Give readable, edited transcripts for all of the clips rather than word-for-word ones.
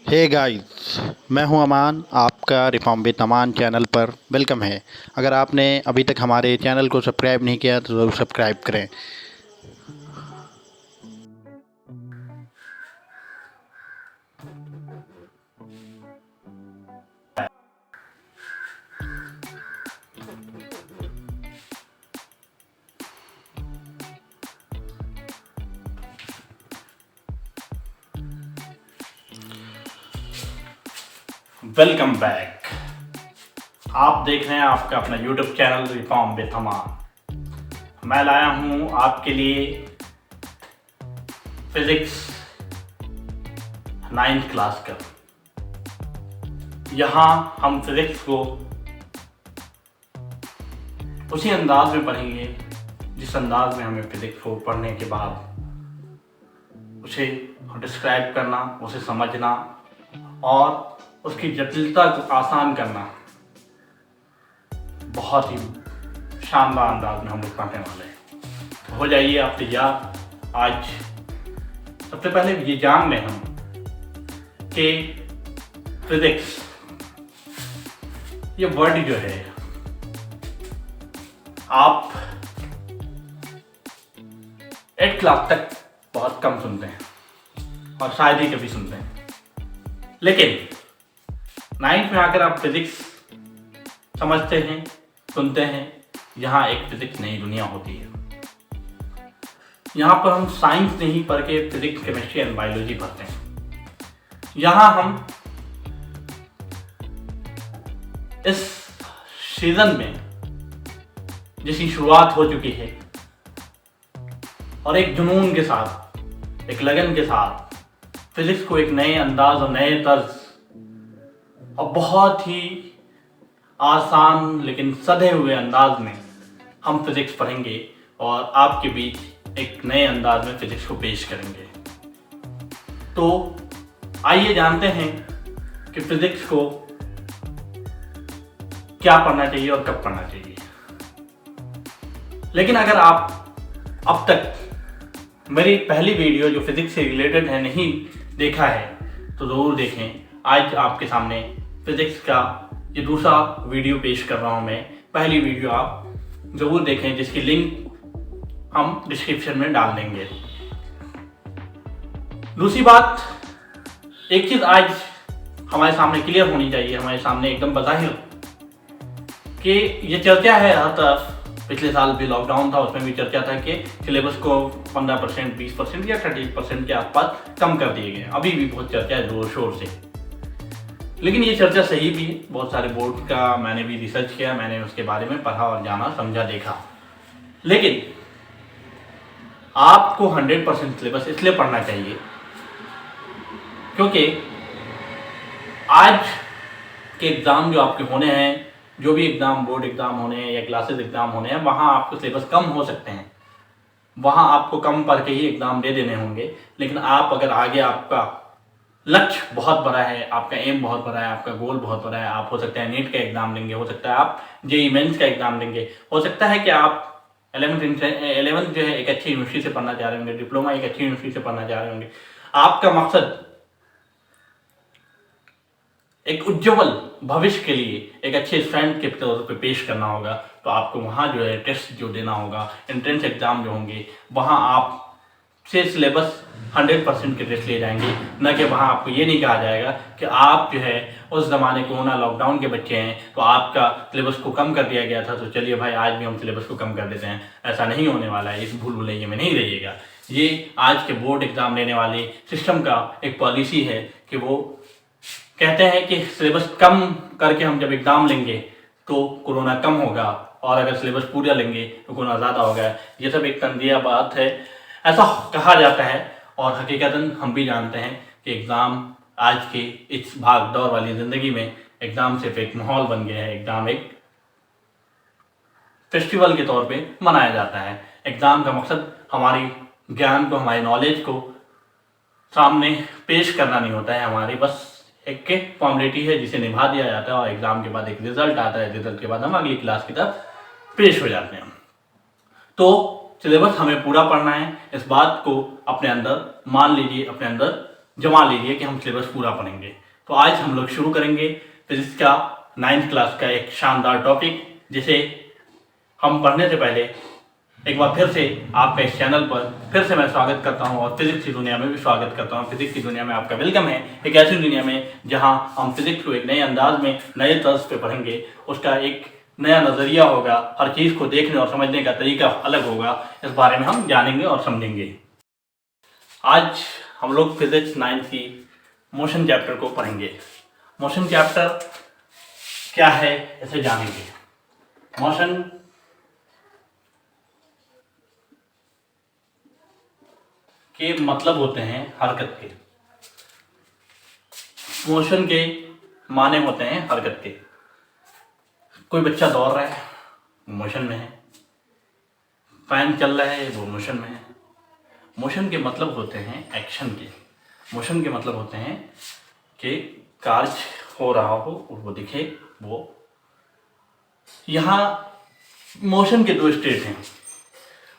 Hey guys, मैं हूं अमान। आपका रिफॉर्म विद अमान चैनल पर वेलकम है। अगर आपने अभी तक हमारे चैनल को सब्सक्राइब नहीं किया तो ज़रूर सब्सक्राइब करें। Welcome back. आप देख रहे हैं आपका अपना यूट्यूब चैनल रिफॉर्म विद अमान। मैं लाया हूं आपके लिए फिजिक्स 9th क्लास का। यहाँ हम फिजिक्स को उसी अंदाज में पढ़ेंगे जिस अंदाज में हमें फिजिक्स को पढ़ने के बाद उसे डिस्क्राइब करना, उसे समझना और उसकी जटिलता को आसान करना बहुत ही शानदार अंदाज में हम लोग पढ़ने वाले हैं। तो हो जाइए आप तैयार। आज सबसे पहले ये जान लें हम कि फिजिक्स ये वर्ड जो है आप 8th क्लास तक बहुत कम सुनते हैं और शायद ही कभी सुनते हैं, लेकिन 9th में आकर आप फिजिक्स समझते हैं, सुनते हैं। यहाँ एक फिजिक्स नई दुनिया होती है। यहाँ पर हम साइंस नहीं पढ़ के फिजिक्स, केमिस्ट्री एंड बायोलॉजी पढ़ते हैं। यहाँ हम इस सीजन में जिसकी शुरुआत हो चुकी है और एक जुनून के साथ, एक लगन के साथ फिजिक्स को एक नए अंदाज और नए तर्ज और बहुत ही आसान लेकिन सधे हुए अंदाज में हम फिजिक्स पढ़ेंगे और आपके बीच एक नए अंदाज में फिजिक्स को पेश करेंगे। तो आइए जानते हैं कि फिजिक्स को क्या पढ़ना चाहिए और कब पढ़ना चाहिए। लेकिन अगर आप अब तक मेरी पहली वीडियो जो फिजिक्स से रिलेटेड है नहीं देखा है तो ज़रूर देखें। आज आपके सामने फिजिक्स का ये दूसरा वीडियो पेश कर रहा हूँ मैं। पहली वीडियो आप ज़रूर देखें जिसकी लिंक हम डिस्क्रिप्शन में डाल देंगे। दूसरी बात, एक चीज़ आज हमारे सामने क्लियर होनी चाहिए, हमारे सामने एकदम बज़ाहिर, कि ये चर्चा है हर तरफ। पिछले साल भी लॉकडाउन था, उसमें भी चर्चा था कि सिलेबस को 15%, 20% या 30% के आसपास कम कर दिए गए। अभी भी बहुत चर्चा है जोर शोर से, लेकिन ये चर्चा सही भी है। बहुत सारे बोर्ड का मैंने भी रिसर्च किया, मैंने उसके बारे में पढ़ा और जाना, समझा, देखा। लेकिन आपको 100% सिलेबस इसलिए पढ़ना चाहिए क्योंकि आज के एग्ज़ाम जो आपके होने हैं, जो भी एग्ज़ाम, बोर्ड एग्ज़ाम होने हैं या क्लासेस एग्ज़ाम होने हैं, वहाँ आपको सिलेबस कम हो सकते हैं। वहाँ आपको कम पढ़ के ही एग्ज़ाम दे देने होंगे। लेकिन आप अगर आगे, आपका लक्ष्य बहुत बड़ा है, आपका एम बहुत बड़ा है, आपका गोल बहुत बड़ा है, आप हो सकता है नीट का एग्ज़ाम देंगे, हो सकता है आप जेईई मेंस का एग्ज़ाम देंगे, हो सकता है कि आप 11th जो है एक अच्छी यूनिवर्सिटी से पढ़ना चाह रहे होंगे, डिप्लोमा एक अच्छी यूनिवर्सिटी से पढ़ना चाह रहे होंगे। आपका मकसद एक उज्ज्वल भविष्य के लिए एक अच्छे स्टूडेंट के तौर पे पेश करना होगा। तो आपको वहाँ जो है टेस्ट जो देना होगा, एंट्रेंस एग्ज़ाम जो होंगे, वहाँ आप से सिलेबस 100% के टेस्ट लिए जाएंगे। न कि वहाँ आपको ये नहीं कहा जाएगा कि आप जो है उस ज़माने कोरोना लॉकडाउन के बच्चे हैं तो आपका सिलेबस को कम कर दिया गया था, तो चलिए भाई आज भी हम सिलेबस को कम कर देते हैं। ऐसा नहीं होने वाला है, इस भूल भुलैया में नहीं रहिएगा। ये आज के बोर्ड एग्ज़ाम लेने वाले सिस्टम का एक पॉलिसी है कि वो कहते हैं कि सिलेबस कम करके हम जब एग्ज़ाम लेंगे तो कोरोना कम होगा, और अगर सिलेबस पूरा लेंगे तो कोरोना ज़्यादा होगा। ये सब एक तंजिया बात है, ऐसा कहा जाता है। और हकीकतन हम भी जानते हैं कि एग्ज़ाम आज के इस भाग दौड़ वाली ज़िंदगी में एग्ज़ाम सिर्फ एक माहौल बन गया है। एग्ज़ाम एक फेस्टिवल के तौर पे मनाया जाता है। एग्ज़ाम का मकसद हमारी ज्ञान को, हमारी नॉलेज को सामने पेश करना नहीं होता है। हमारी बस एक फॉर्मेलिटी है जिसे निभा दिया जाता है और एग्ज़ाम के बाद एक रिजल्ट आता है। रिजल्ट के बाद हम अगली क्लास की तरफ पेश हो जाते हैं। तो सिलेबस हमें पूरा पढ़ना है, इस बात को अपने अंदर मान लीजिए, अपने अंदर जमा लीजिए कि हम सिलेबस पूरा पढ़ेंगे। तो आज हम लोग शुरू करेंगे फिजिक्स का 9th क्लास का एक शानदार टॉपिक, जिसे हम पढ़ने से पहले एक बार फिर से आपका इस चैनल पर फिर से मैं स्वागत करता हूं और फिजिक्स की दुनिया में भी स्वागत करता हूं। फिजिक्स की दुनिया में आपका वेलकम है, एक ऐसी दुनिया में जहां हम फिजिक्स को एक नए अंदाज में, नए तर्ज पे पढ़ेंगे। उसका एक नया नज़रिया होगा, हर चीज़ को देखने और समझने का तरीका अलग होगा। इस बारे में हम जानेंगे और समझेंगे। आज हम लोग फिजिक्स 9 की मोशन चैप्टर को पढ़ेंगे। मोशन चैप्टर क्या है इसे जानेंगे। मोशन के मतलब होते हैं हरकत के। मोशन के माने होते हैं हरकत के। कोई बच्चा दौड़ रहा है, मोशन में है। फैन चल रहा है, वो मोशन में है। मोशन के मतलब होते हैं एक्शन के। मोशन के मतलब होते हैं कि कार्य हो रहा हो और वो दिखे। वो यहाँ मोशन के दो स्टेट हैं।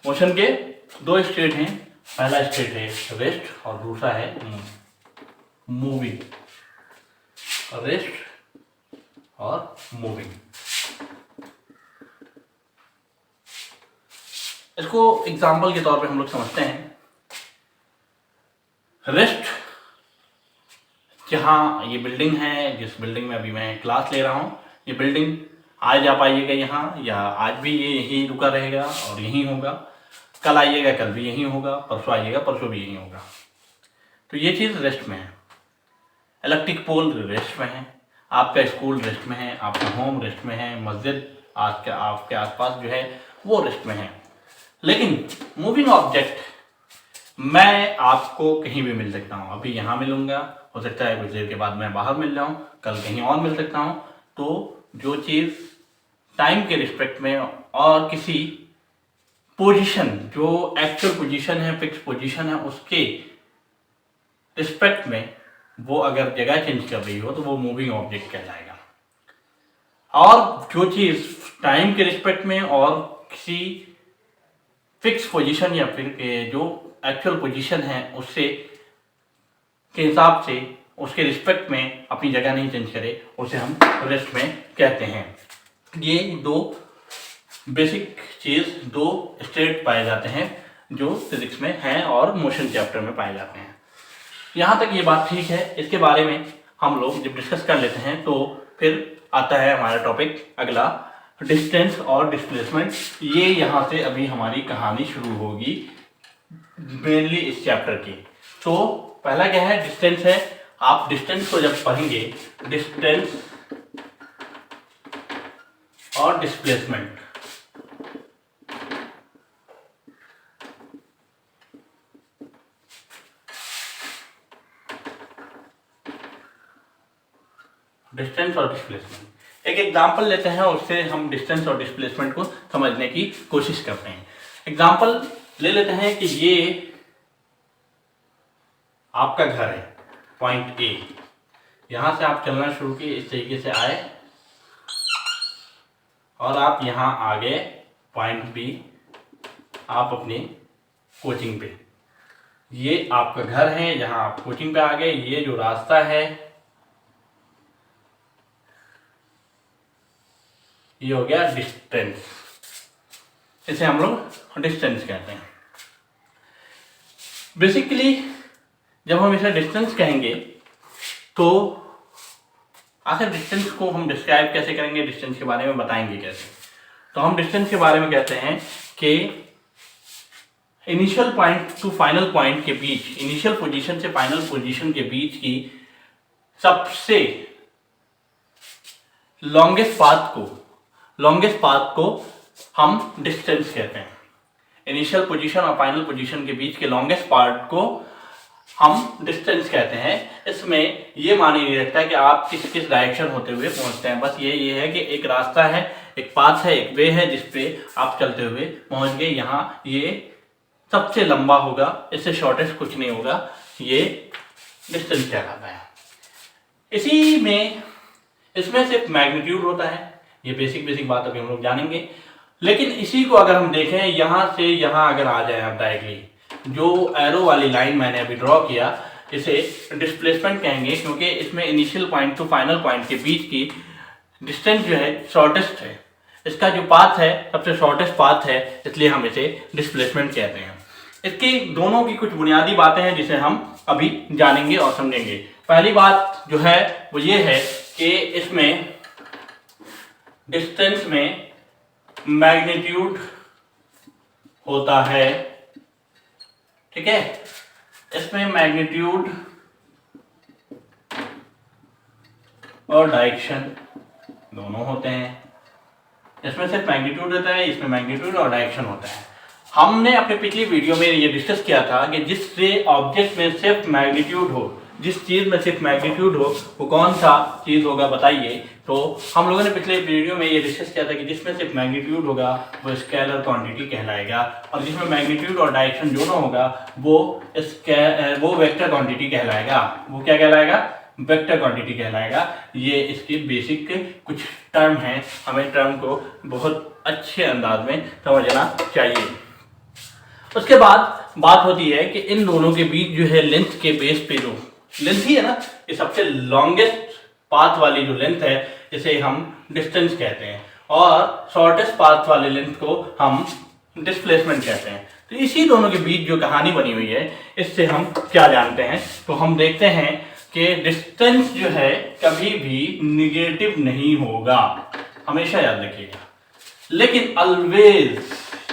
मोशन के दो स्टेट हैं। पहला स्टेट है रेस्ट और दूसरा है मूविंग। रेस्ट और मूविंग, इसको एग्जाम्पल के तौर पे हम लोग समझते हैं। रेस्ट, जहाँ ये बिल्डिंग है, जिस बिल्डिंग में अभी मैं क्लास ले रहा हूँ, ये बिल्डिंग आज आप आइएगा यहाँ, या आज भी ये यहीं रुका रहेगा और यहीं होगा। कल आइएगा, कल भी यहीं होगा। परसों आइएगा, परसों भी यहीं होगा। तो ये चीज़ रेस्ट में है। इलेक्ट्रिक पोल रेस्ट में है, आपका स्कूल रेस्ट में है, आपका होम रेस्ट में है, मस्जिद आपके आसपास जो है वो रेस्ट में है। लेकिन मूविंग ऑब्जेक्ट मैं आपको कहीं भी मिल सकता हूँ। अभी यहाँ मिलूंगा, हो सकता है कुछ देर के बाद मैं बाहर मिल जाऊँ, कल कहीं और मिल सकता हूँ। तो जो चीज़ टाइम के रिस्पेक्ट में और किसी पोजीशन, जो एक्चुअल पोजीशन है, फिक्स पोजीशन है, उसके रिस्पेक्ट में वो अगर जगह चेंज कर रही हो तो वो मूविंग ऑब्जेक्ट कहलाएगा। और जो चीज़ टाइम के रिस्पेक्ट में और किसी फिक्स पोजीशन या फिर जो एक्चुअल पोजीशन है उससे के हिसाब से उसके रिस्पेक्ट में अपनी जगह नहीं चेंज करे, उसे हम रेस्ट में कहते हैं। ये दो बेसिक चीज़, दो स्टेट पाए जाते हैं जो फिजिक्स में हैं और मोशन चैप्टर में पाए जाते हैं। यहाँ तक ये बात ठीक है। इसके बारे में हम लोग जब डिस्कस कर लेते हैं तो फिर आता है हमारा टॉपिक अगला, डिस्टेंस और डिस्प्लेसमेंट। ये यहाँ से अभी हमारी कहानी शुरू होगी मेनली इस चैप्टर की। तो पहला क्या है, डिस्टेंस है। आप डिस्टेंस को जब पढ़ेंगे, डिस्टेंस और डिस्प्लेसमेंट, डिस्टेंस और डिस्प्लेसमेंट एक एग्जांपल लेते हैं, उससे हम डिस्टेंस और डिस्प्लेसमेंट को समझने की कोशिश करते हैं। एग्जांपल ले लेते हैं कि ये आपका घर है, पॉइंट ए। यहां से आप चलना शुरू किए, इस तरीके से आए और आप यहां आ गए पॉइंट बी, आप अपनी कोचिंग पे। ये आपका घर है, जहां आप कोचिंग पे आ गए। ये जो रास्ता है ये हो गया डिस्टेंस। इसे हम लोग डिस्टेंस कहते हैं। बेसिकली जब हम इसे डिस्टेंस कहेंगे तो आखिर डिस्टेंस को हम डिस्क्राइब कैसे करेंगे, डिस्टेंस के बारे में बताएंगे कैसे। तो हम डिस्टेंस के बारे में कहते हैं कि initial point two final point के बीच, इनिशियल पोजीशन से फाइनल पोजीशन के बीच की सबसे लॉन्गेस्ट पाथ को हम डिस्टेंस कहते हैं। इनिशियल पोजीशन और फाइनल पोजीशन के बीच के लॉन्गेस्ट पार्ट को हम डिस्टेंस कहते हैं। इसमें ये माने नहीं रखता है कि आप किस किस डायरेक्शन होते हुए पहुंचते हैं। बस ये है कि एक रास्ता है, एक पाथ है, एक वे है जिसपे आप चलते हुए पहुंच गए। यहाँ ये सबसे लंबा होगा, इससे शॉर्टेस्ट कुछ नहीं होगा। ये डिस्टेंस कहलाता है। इसी में इसमें सिर्फ मैग्नीट्यूड होता है। ये बेसिक बात अभी हम लोग जानेंगे। लेकिन इसी को अगर हम देखें, यहाँ से यहाँ अगर आ जाए आप डायरेक्टली, जो एरो वाली लाइन मैंने अभी ड्रॉ किया, इसे डिस्प्लेसमेंट कहेंगे, क्योंकि इसमें initial point two final point के बीच की डिस्टेंस जो है शॉर्टेस्ट है। इसका जो पाथ है सबसे शॉर्टेस्ट पाथ है, इसलिए हम इसे डिस्प्लेसमेंट कहते हैं। इसकी दोनों की कुछ बुनियादी बातें हैं जिसे हम अभी जानेंगे और समझेंगे। पहली बात जो है वो ये है कि इसमें डिस्टेंस में मैग्नीट्यूड होता है, ठीक है। इसमें मैग्नीट्यूड और डायरेक्शन दोनों होते हैं। इसमें सिर्फ मैग्नीट्यूड होता है, इसमें मैग्नीट्यूड और डायरेक्शन होता है। हमने अपने पिछली वीडियो में ये डिस्कस किया था कि जिससे ऑब्जेक्ट में सिर्फ मैग्नीट्यूड हो, जिस चीज़ में सिर्फ मैग्नीट्यूड हो, वो कौन सा चीज़ होगा बताइए। तो हम लोगों ने पिछले वीडियो में ये डिस्कस किया था कि जिसमें सिर्फ मैग्नीट्यूड होगा वो स्केलर क्वांटिटी कहलाएगा, और जिसमें मैग्नीट्यूड और डायरेक्शन दोनों होगा वो वेक्टर क्वांटिटी कहलाएगा। वो क्या कहलाएगा? वेक्टर क्वांटिटी कहलाएगा। ये इसके बेसिक कुछ टर्म हैं, हमें टर्म को बहुत अच्छे अंदाज में समझना चाहिए। उसके बाद बात होती है कि इन दोनों के बीच जो है लेंथ के बेस पे, जो लेंथ ही है ना, ये सबसे लॉन्गेस्ट पाथ वाली जो लेंथ है इसे हम डिस्टेंस कहते हैं, और शॉर्टेस्ट पाथ वाली लेंथ को हम डिस्प्लेसमेंट कहते हैं। तो इसी दोनों के बीच जो कहानी बनी हुई है इससे हम क्या जानते हैं, तो हम देखते हैं कि डिस्टेंस जो है कभी भी निगेटिव नहीं होगा, हमेशा याद रखिएगा। लेकिन ऑलवेज,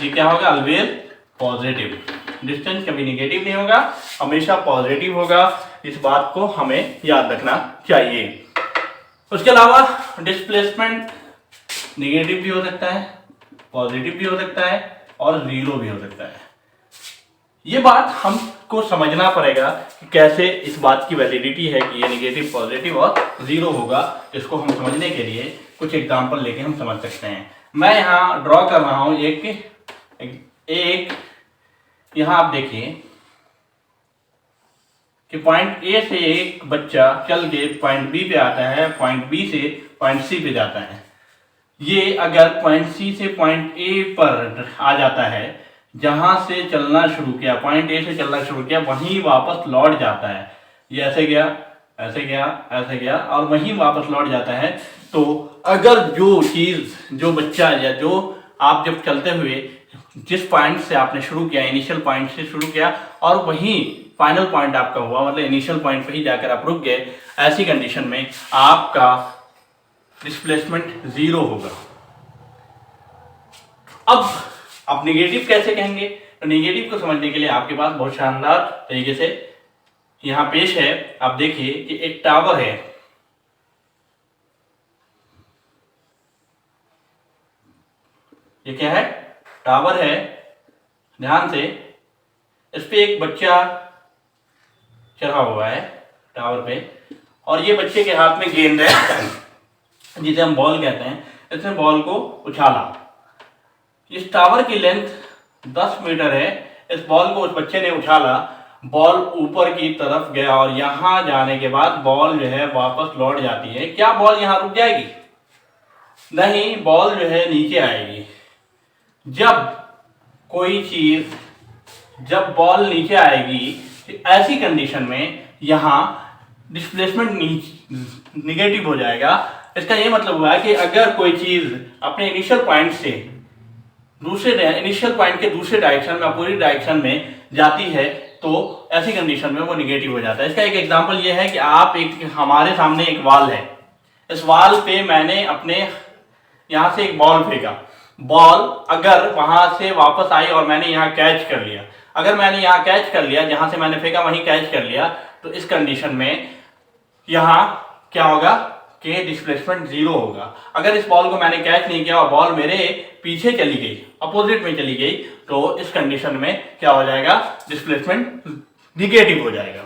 ये क्या होगा? Always positive. डिस्टेंस कभी निगेटिव नहीं होगा, हमेशा पॉजिटिव होगा। इस बात को हमें याद रखना चाहिए। उसके अलावा डिस्प्लेसमेंट निगेटिव भी हो सकता है, पॉजिटिव भी हो सकता है और जीरो भी हो सकता है। ये बात हमको समझना पड़ेगा कि कैसे इस बात की वैलिडिटी है कि ये निगेटिव, पॉजिटिव और जीरो होगा। इसको हम समझने के लिए कुछ एग्जांपल लेके हम समझ सकते हैं। मैं यहाँ ड्रॉ कर रहा हूँ एक यहाँ आप देखिए कि पॉइंट ए से एक बच्चा चल के पॉइंट बी पे आता है, पॉइंट बी से पॉइंट सी पे जाता है। ये अगर पॉइंट सी से पॉइंट ए पर आ जाता है, जहां से चलना शुरू किया, पॉइंट ए से चलना शुरू किया, वहीं वापस लौट जाता है। ये ऐसे गया, ऐसे गया, ऐसे गया और वहीं वापस लौट जाता है। तो अगर जो चीज, जो बच्चा या जो आप जब चलते हुए जिस पॉइंट से आपने शुरू किया, इनिशियल पॉइंट से शुरू किया और वहीं फाइनल पॉइंट आपका हुआ, मतलब इनिशियल पॉइंट पे ही जाकर आप रुक गए, ऐसी कंडीशन में आपका डिस्प्लेसमेंट जीरो होगा। अब आप निगेटिव कैसे कहेंगे? तो निगेटिव को समझने के लिए आपके पास बहुत शानदार तरीके से यहां पेश है। आप देखिए कि एक टावर है, ये क्या है? टावर है। ध्यान से, इस पे एक बच्चा चढ़ा हुआ है टावर पे, और ये बच्चे के हाथ में गेंद है जिसे हम बॉल कहते हैं। इसने बॉल को उछाला। इस टावर की लेंथ 10 मीटर है। इस बॉल को उस बच्चे ने उछाला, बॉल ऊपर की तरफ गया और यहां जाने के बाद बॉल जो है वापस लौट जाती है। क्या बॉल यहां रुक जाएगी? नहीं, बॉल जो है नीचे आएगी। जब कोई चीज, जब बॉल नीचे आएगी, ऐसी कंडीशन में यहां डिस्प्लेसमेंट निगेटिव हो जाएगा। इसका ये मतलब हुआ कि अगर कोई चीज अपने इनिशियल पॉइंट से इनिशियल पॉइंट के दूसरे डायरेक्शन में, अपोजिट डायरेक्शन में जाती है, तो ऐसी कंडीशन में वो निगेटिव हो जाता है। इसका एक एग्जांपल ये है कि आप हमारे सामने एक वॉल है, इस वॉल पे मैंने अपने यहां से एक बॉल फेंका। बॉल अगर वहां से वापस आई और मैंने यहाँ कैच कर लिया, अगर मैंने यहाँ कैच कर लिया, जहां से मैंने फेंका वहीं कैच कर लिया, तो इस कंडीशन में यहाँ क्या होगा कि डिस्प्लेसमेंट जीरो होगा। अगर इस बॉल को मैंने कैच नहीं किया और बॉल मेरे पीछे चली गई, अपोजिट में चली गई, तो इस कंडीशन में क्या हो जाएगा? डिस्प्लेसमेंट निगेटिव हो जाएगा।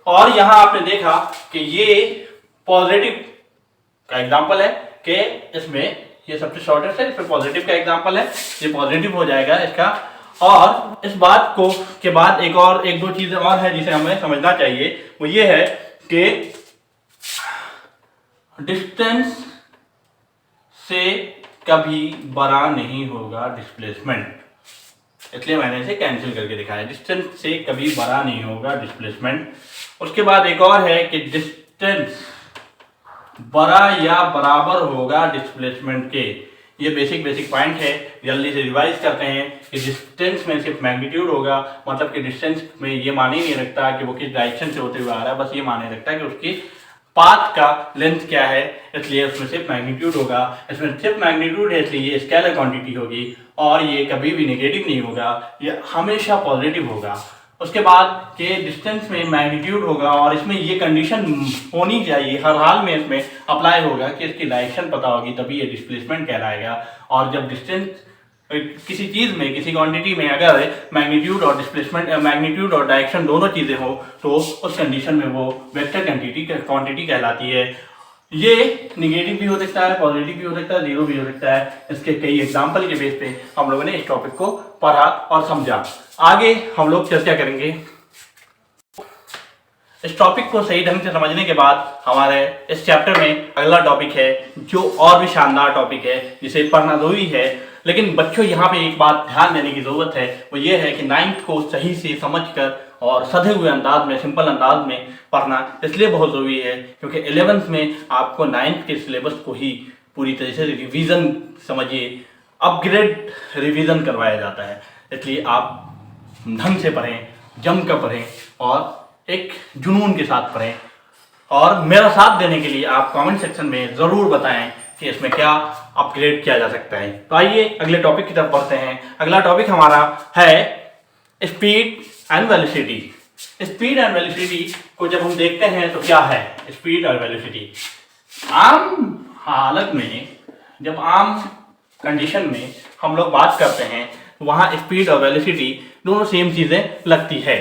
और यहां आपने देखा कि ये पॉजिटिव का एग्जांपल है कि इसमें ये सबसे शॉर्टेस्ट है, इसमें पॉजिटिव का एग्जांपल है, ये पॉजिटिव हो जाएगा इसका। और इस बात को के बाद एक दो चीजें और है जिसे हमें समझना चाहिए, वो ये है कि डिस्टेंस से कभी बड़ा नहीं होगा डिस्प्लेसमेंट, इसलिए मैंने इसे कैंसिल करके दिखाया। डिस्टेंस से कभी बड़ा नहीं होगा डिस्प्लेसमेंट। उसके बाद एक और है कि डिस्टेंस बड़ा या बराबर होगा डिस्प्लेसमेंट के। ये बेसिक पॉइंट है, जल्दी से रिवाइज करते हैं कि डिस्टेंस में सिर्फ मैग्नीट्यूड होगा, मतलब कि डिस्टेंस में ये माने नहीं रखता कि वो किस डायरेक्शन से होते हुए आ रहा है, बस ये माने रखता है कि उसकी पाथ का लेंथ क्या है, इसलिए उसमें सिर्फ मैग्नीट्यूड होगा। इसमें सिर्फ मैग्नीट्यूड है इसलिए ये स्केलर क्वांटिटी होगी और ये कभी भी नेगेटिव नहीं होगा, ये हमेशा पॉजिटिव होगा। उसके बाद के डिस्टेंस में मैग्नीट्यूड होगा और इसमें ये कंडीशन होनी चाहिए, हर हाल में इसमें अप्लाई होगा कि इसकी डायरेक्शन पता होगी, तभी ये डिस्प्लेसमेंट कहलाएगा। और जब डिस्टेंस किसी चीज़ में, किसी क्वांटिटी में अगर मैग्नीट्यूड और डिस्प्लेसमेंट, मैग्नीट्यूड और डायरेक्शन दोनों चीज़ें हो तो उस कंडीशन में वो वेक्टर क्वांटिटी कहलाती है। ये निगेटिव भी हो सकता है, पॉजिटिव भी हो सकता है, जीरो भी हो सकता है। इसके कई एग्जाम्पल के बेस पे हम लोगों ने इस टॉपिक को पढ़ा और समझा। आगे हम लोग चर्चा करेंगे। इस टॉपिक को सही ढंग से समझने के बाद हमारे इस चैप्टर में अगला टॉपिक है जो और भी शानदार टॉपिक है, जिसे पढ़ना जरूरी है। लेकिन बच्चों यहाँ पे एक बात ध्यान देने की जरूरत है, वो ये है कि 9th को सही से समझकर और सधे हुए अंदाज में, सिंपल अंदाज में पढ़ना इसलिए बहुत ज़रूरी है क्योंकि 11th में आपको 9th के सिलेबस को ही पूरी तरह से रिवीजन, समझिए अपग्रेड रिवीजन करवाया जाता है। इसलिए आप ढंग से पढ़ें, जम कर पढ़ें और एक जुनून के साथ पढ़ें। और मेरा साथ देने के लिए आप कमेंट सेक्शन में ज़रूर बताएं कि इसमें क्या अपग्रेड किया जा सकता है। तो आइए अगले टॉपिक की तरफ बढ़ते हैं। अगला टॉपिक हमारा है speed and velocity. Speed and velocity को जब हम देखते हैं तो क्या है स्पीड और वेलोसिटी? आम हालत में, जब आम कंडीशन में हम लोग बात करते हैं वहाँ स्पीड और वेलोसिटी दोनों सेम चीज़ें लगती है।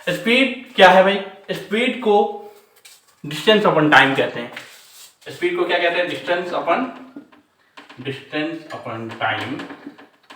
स्पीड क्या है भाई? स्पीड को डिस्टेंस अपन टाइम कहते हैं। स्पीड को क्या कहते हैं? डिस्टेंस अपन टाइम।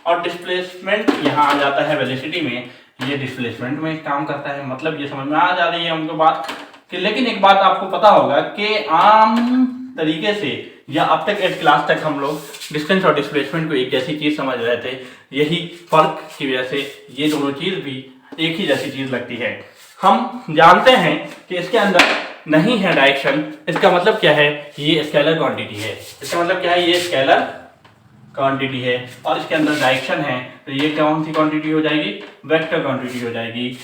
और डिस्प्लेसमेंट यहाँ आ जाता है वेलोसिटी में, ये डिस्प्लेसमेंट में काम करता है। मतलब ये समझ में आ जा रही है हमको बात कि, लेकिन एक बात आपको पता होगा कि आम तरीके से या अब तक 8th क्लास तक हम लोग डिस्टेंस और डिस्प्लेसमेंट को एक जैसी चीज़ समझ रहे थे। यही फर्क की वजह से ये दोनों चीज़ भी एक ही जैसी चीज़ लगती है। हम जानते हैं कि इसके अंदर नहीं है डायरेक्शन, इसका मतलब क्या है? ये स्केलर क्वांटिटी है। इसका मतलब क्या है? ये स्केलर क्वांटिटी है और इसके अंदर डायरेक्शन है, तो ये कौन सी क्वांटिटी हो जाएगी? वेक्टर क्वांटिटी हो जाएगी।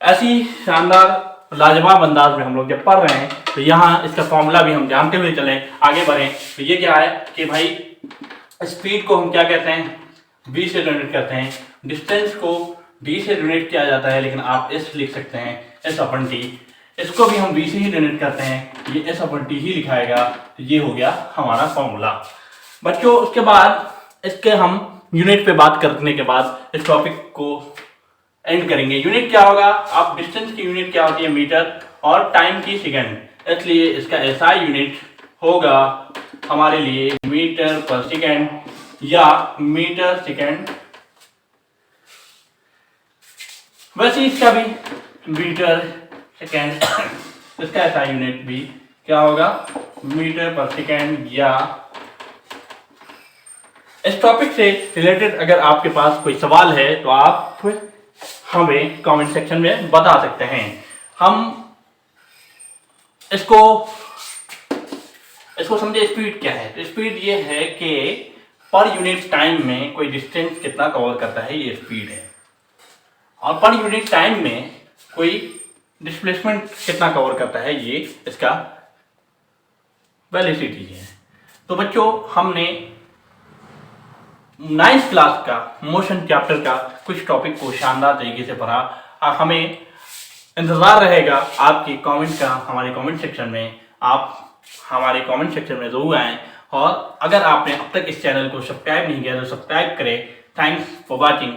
ऐसी शानदार लाजवाब अंदाज में हम लोग जब पढ़ रहे हैं तो यहाँ इसका फॉर्मूला भी हम जानते हुए चलें, आगे बढ़ें। तो ये क्या है कि भाई स्पीड को हम क्या कहते हैं? v से डिनोट करते हैं। डिस्टेंस को d से डिनोट किया जाता है, लेकिन आप s लिख सकते हैं, s/t। इसको भी हम v से ही डिनोट करते हैं, ये s/t ही लिखाएगा। तो ये हो गया हमारा फॉर्मूला बच्चों। उसके बाद इसके हम यूनिट पे बात करने के बाद इस टॉपिक को एंड करेंगे। यूनिट क्या होगा? आप डिस्टेंस की यूनिट क्या होती है? मीटर, और टाइम की सेकंड। इसलिए इसका SI यूनिट होगा हमारे लिए मीटर पर सेकंड या मीटर सेकंड। वैसे इसका भी मीटर सेकंड, इसका SI यूनिट भी क्या होगा? मीटर पर सेकंड। या इस टॉपिक से रिलेटेड अगर आपके पास कोई सवाल है तो आप हमें कमेंट सेक्शन में बता सकते हैं। हम इसको समझे। स्पीड क्या है? स्पीड ये है कि पर यूनिट टाइम में कोई डिस्टेंस कितना कवर करता है, ये स्पीड है। और पर यूनिट टाइम में कोई डिस्प्लेसमेंट कितना कवर करता है, ये इसका वेलोसिटी है। तो बच्चों हमने 9th क्लास का मोशन चैप्टर का कुछ टॉपिक को शानदार तरीके से पढ़ा। हमें इंतज़ार रहेगा आपकी कमेंट का हमारे कमेंट सेक्शन में। आप हमारे कमेंट सेक्शन में ज़रूर आएँ और अगर आपने अब तक इस चैनल को सब्सक्राइब नहीं किया तो सब्सक्राइब करें। Thanks for watching.